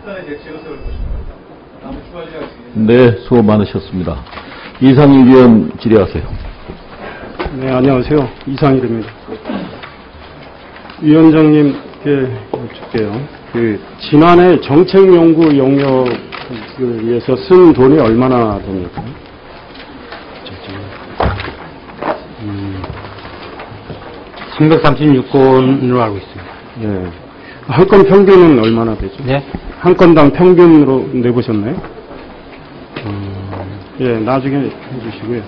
특단의 대책을 세울 것입니다. 다음 추가 질의하시겠습니다. 네, 수고 많으셨습니다. 이상일 위원 질의하세요. 네, 안녕하세요. 이상일입니다. 위원장님께 여쭐게요. 지난해 정책연구 영역을 위해서 쓴 돈이 얼마나 됩니까? 336건으로 알고 있습니다. 예. 한 건 평균은 얼마나 되죠? 네? 한 건당 평균으로 내보셨나요? 예, 나중에 해주시고요.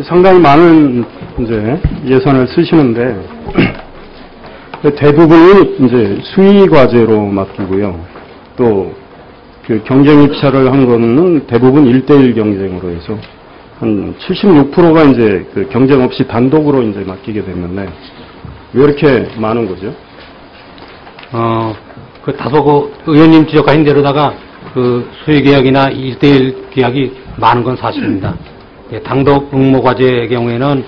상당히 많은 이제 예산을 쓰시는데 대부분이 이제 수의 과제로 맡기고요. 또 그 경쟁 입찰을 한 거는 대부분 1대1 경쟁으로 해서 한 76%가 이제 그 경쟁 없이 단독으로 이제 맡기게 됐는데 왜 이렇게 많은 거죠? 다소 의원님 지적하신 대로다가 그 수의 계약이나 1대1 계약이 많은 건 사실입니다. 예, 단독 응모 과제의 경우에는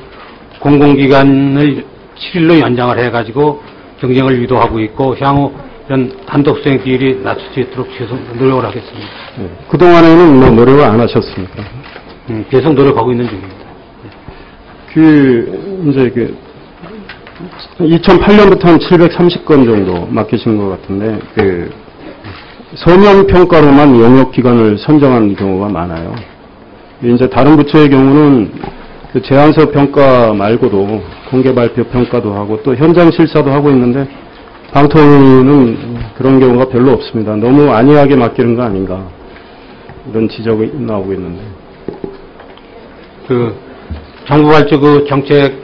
공공기관을 7일로 연장을 해가지고 경쟁을 유도하고 있고 향후 이런 단독 수행 비율이 낮출 수 있도록 계속 노력을 하겠습니다. 네. 그동안에는 뭐 노력을 안 하셨습니까? 계속 노력하고 있는 중입니다. 이제 2008년부터 한 730건 정도 맡기신 것 같은데, 서명평가로만 영역기관을 선정한 경우가 많아요. 이제 다른 부처의 경우는 그 제안서 평가 말고도 공개발표 평가도 하고 또 현장 실사도 하고 있는데, 방통위는 그런 경우가 별로 없습니다. 너무 안이하게 맡기는 거 아닌가, 이런 지적이 나오고 있는데. 정부 발주 정책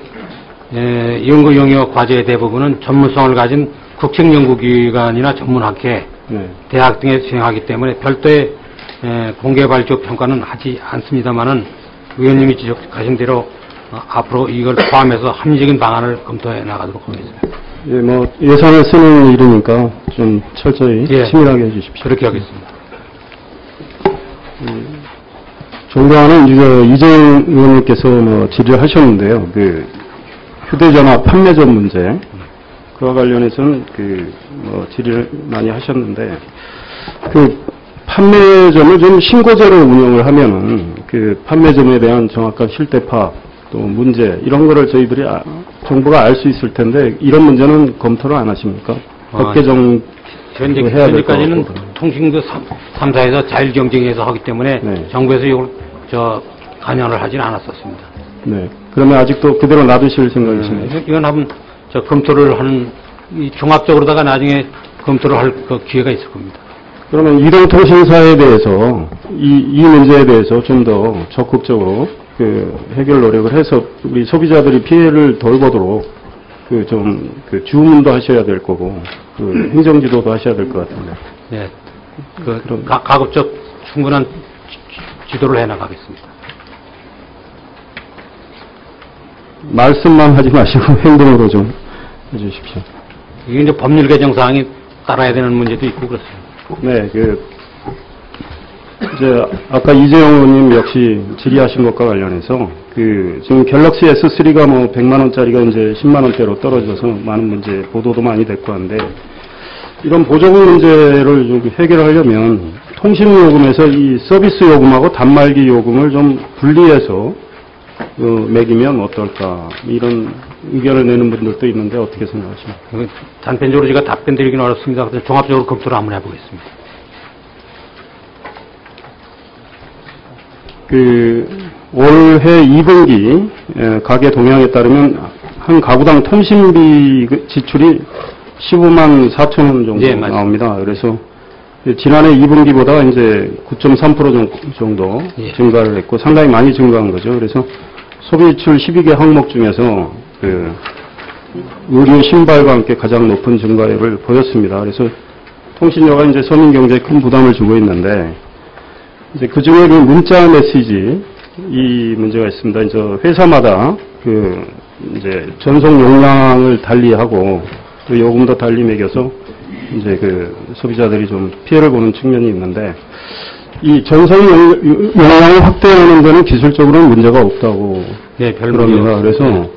연구 영역 과제의 대부분은 전문성을 가진 국책연구기관이나 전문학회, 네. 대학 등에 수행하기 때문에 별도의 공개 발표 평가는 하지 않습니다만은 의원님이 지적하신 대로 앞으로 이걸 포함해서 합리적인 방안을 검토해 나가도록 하겠습니다. 예, 뭐 예산을 쓰는 일이니까 좀 철저히 치밀하게 해주십시오. 그렇게 하겠습니다. 존경하는 이재용 의원님께서 뭐 질의를 하셨는데요. 휴대전화 판매점 문제, 그와 관련해서는 질의를 많이 하셨는데, 판매점을 좀 신고제로 운영을 하면은 판매점에 대한 정확한 실태 파악, 또 문제, 이런 거를 저희들이 정부가 알 수 있을 텐데, 이런 문제는 검토를 안 하십니까? 법개정 현재까지는 통신그 3사에서 자율경쟁에서 하기 때문에 네. 정부에서 이걸 관여를 하지는 않았었습니다. 네. 그러면 아직도 그대로 놔두실 생각이시네요. 이건 한번 검토를 하는, 종합적으로다가 나중에 검토를 할 기회가 있을 겁니다. 그러면 이동통신사에 대해서 이 문제에 대해서 좀 더 적극적으로 해결 노력을 해서 우리 소비자들이 피해를 덜 보도록 주문도 하셔야 될 거고 행정지도도 하셔야 될 것 같은데. 네. 가급적 충분한 지도를 해 나가겠습니다. 말씀만 하지 마시고 행동으로 좀 해주십시오. 이게 이제 법률 개정 사항이 따라야 되는 문제도 있고 그렇습니다. 네, 이제 아까 이재용 의원님 역시 질의하신 것과 관련해서 지금 갤럭시 S3가 뭐 100만 원짜리가 이제 10만 원대로 떨어져서 많은 문제 보도도 많이 됐고 한데, 이런 보조금 문제를 좀 해결하려면 통신 요금에서 이 서비스 요금하고 단말기 요금을 좀 분리해서 매기면 어떨까, 이런 의견을 내는 분들도 있는데 어떻게 생각하십니까? 단편적으로 제가 답변 드리기는 어렵습니다. 그래서 종합적으로 검토를 한번 해보겠습니다. 올해 2분기 가계 동향에 따르면 한 가구당 통신비 지출이 15만 4천 원 정도 네, 나옵니다. 그래서 지난해 2분기보다 이제 9.3% 정도 증가를 했고 상당히 많이 증가한 거죠. 그래서 소비지출 12개 항목 중에서 의류, 신발과 함께 가장 높은 증가율을 보였습니다. 그래서 통신료가 이제 서민 경제에 큰 부담을 주고 있는데, 이제 그 중에 문자 메시지 이 문제가 있습니다. 이제 회사마다 이제 전송 용량을 달리하고 또 요금도 달리 매겨서 이제 소비자들이 좀 피해를 보는 측면이 있는데, 이 전송 용량을 확대하는 데는 기술적으로는 문제가 없다고 그럽니다. 그래서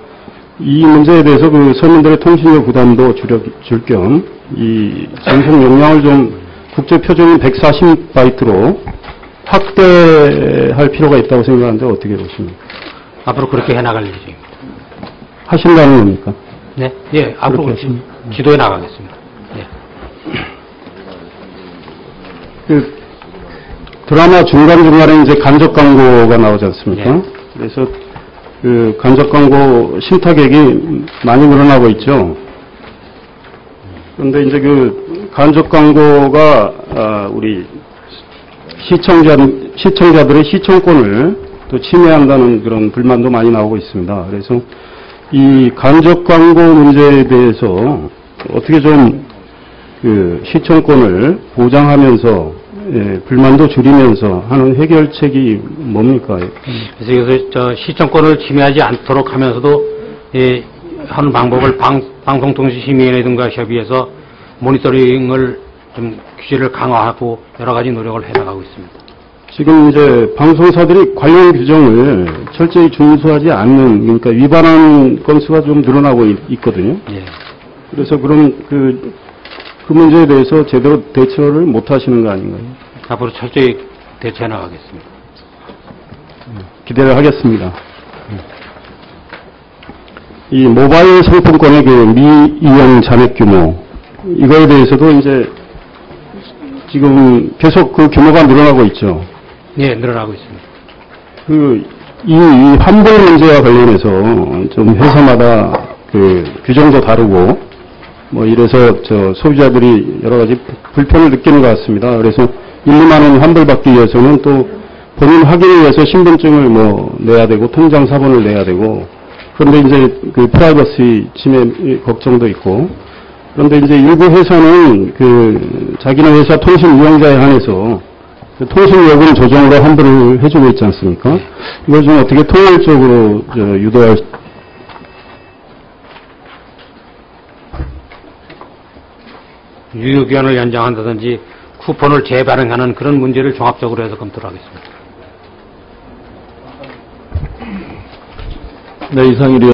이 문제에 대해서 서민들의 통신료 부담도 줄 겸 이 전송 용량을 좀 국제 표준인 140바이트로 확대할 필요가 있다고 생각하는데 어떻게 보십니까? 앞으로 그렇게 해나갈 예정입니다. 하신다는 겁니까? 네, 예, 앞으로 그렇게 지도해 나가겠습니다. 예. 그 드라마 중간중간에 이제 간접 광고가 나오지 않습니까? 네. 그래서 그 간접 광고 신탁액이 많이 늘어나고 있죠. 그런데 이제 그 간접 광고가 우리 시청자들의 시청권을 또 침해한다는 그런 불만도 많이 나오고 있습니다. 그래서 이 간접 광고 문제에 대해서 어떻게 좀 그 시청권을 보장하면서 불만도 줄이면서 하는 해결책이 뭡니까? 그래서 이것을 시청권을 침해하지 않도록 하면서도 하는 방법을 방송통신심의위원회 등과 협의해서 모니터링을 좀 규제를 강화하고 여러 가지 노력을 해나가고 있습니다. 지금 이제 방송사들이 관련 규정을 철저히 준수하지 않는, 그러니까 위반한 건수가 좀 늘어나고 있거든요. 예. 그래서 그런 그 문제에 대해서 제대로 대처를 못 하시는 거 아닌가요? 앞으로 철저히 대처해 나가겠습니다. 기대를 하겠습니다. 이 모바일 상품권의 그 미이용 잔액 규모, 이거에 대해서도 이제 지금 계속 그 규모가 늘어나고 있죠. 예, 늘어나고 있습니다. 이 환불 문제와 관련해서 좀 회사마다 그 규정도 다르고, 뭐 이래서 소비자들이 여러 가지 불편을 느끼는 것 같습니다. 그래서 1, 2만 원 환불받기 위해서는 또 본인 확인을 위해서 신분증을 뭐 내야 되고 통장 사본을 내야 되고, 그런데 이제 그 프라이버시 침해 걱정도 있고, 그런데 이제 일부 회사는 그 자기네 회사 통신 이용자에 한해서 그 통신 요금 조정으로 환불을 해주고 있지 않습니까? 이걸 좀 어떻게 통일적으로 유도할 유효기한을 연장한다든지 쿠폰을 재발행하는 그런 문제를 종합적으로 해서 검토를 하겠습니다. 네, 이상일 의원.